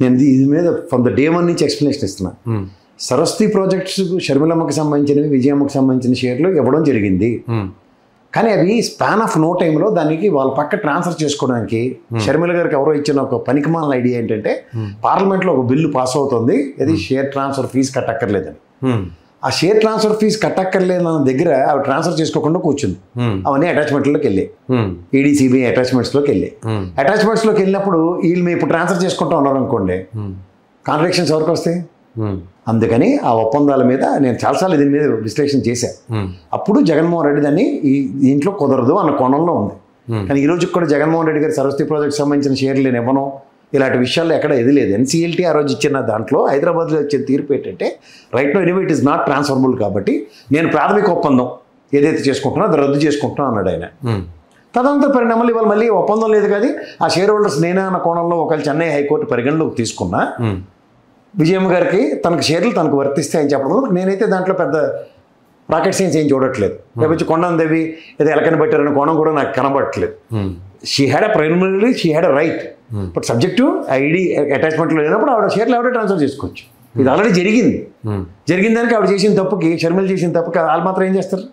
నేను ఇది మీద ఫ్రమ్ ద డే 1 నుంచి ఎక్స్ప్లెనేషన్ ఇస్తున్నా. సరస్వతి ప్రాజెక్ట్స్ షర్మిలమ్మకి సంబంధించినవి, విజయమ్మకి సంబంధించిన షేర్లు ఇవ్వడం జరిగింది. కానీ అవి స్పాన్ ఆఫ్ నో టైంలో దానికి వాళ్ళ పక్క ట్రాన్స్ఫర్ చేసుకోవడానికి షర్మిల గారికి ఎవరో ఇచ్చిన ఒక పనికిమాల ఐడియా ఏంటంటే, పార్లమెంట్లో ఒక బిల్లు పాస్ అవుతుంది, ఇది షేర్ ట్రాన్స్ఫర్ ఫీజు కట్టక్కర్లేదని. ఆ షేర్ ట్రాన్స్ఫర్ ఫీజు కట్టక్కర్లేదు అన్న దగ్గర అవి ట్రాన్స్ఫర్ చేసుకోకుండా కూర్చుంది. అవన్నీ అటాచ్మెంట్లోకి వెళ్ళాయి, ఈడీసీబీ అటాచ్మెంట్స్లోకి వెళ్ళాయి. అటాచ్మెంట్స్లోకి వెళ్ళినప్పుడు వీళ్ళు మేము ఇప్పుడు ట్రాన్స్ఫర్ చేసుకుంటా ఉన్నారు అనుకోండి, కాంట్రాక్షన్స్ ఎవరికి వస్తాయి? అందుకని ఆ ఒప్పందాల మీద నేను చాలాసార్లు దీని మీద విశ్లేషణ చేశాను. అప్పుడు జగన్మోహన్ రెడ్డి దాన్ని దీంట్లో కుదరదు అన్న కోణంలో ఉంది. కానీ ఈ రోజు కూడా జగన్మోహన్ రెడ్డి గారు సరస్వతి ప్రాజెక్ట్ సంబంధించిన షేర్లు నేను ఇవ్వను, ఇలాంటి విషయాల్లో ఎక్కడ ఎదిలేదు. ఎన్సీఎల్టీ ఆ రోజు ఇచ్చిన దాంట్లో హైదరాబాద్లో ఇచ్చిన తీర్పు ఏంటంటే, right no anyway it is not transferable, కాబట్టి నేను ప్రాథమిక ఒప్పందం ఏదైతే చేసుకుంటున్నా అది రద్దు చేసుకుంటున్నా అన్నాడు ఆయన. తదనంతర పరిణామాలు ఇవాళ మళ్ళీ ఒప్పందం లేదు కానీ ఆ షేర్ హోల్డర్స్ నేనే అన్న కోణంలో ఒకవేళ చెన్నై హైకోర్టు పరిగణలోకి తీసుకున్నా, విజయమ్మ గారికి తనకు షేర్లు తనకు వర్తిస్తాయని చెప్పడం నేనైతే దాంట్లో పెద్ద రాకెట్ సైన్స్ ఏం చూడట్లేదు. లేకపోతే కొండదేవి ఏదో ఎలకని పెట్టారనే కోణం కూడా నాకు కనబడట్లేదు. She had a primary, she had a right, but subject to ID అటాచ్మెంట్లో లేనప్పుడు ఆవిడ షేర్లు ఆవిడే ట్రాన్స్ఫర్ చేసుకోవచ్చు. ఇది ఆల్రెడీ జరిగింది. జరిగిన దానికి ఆవిడ చేసిన తప్పుకి, షర్మిల చేసిన తప్పుకి వాళ్ళు మాత్రం ఏం చేస్తారు?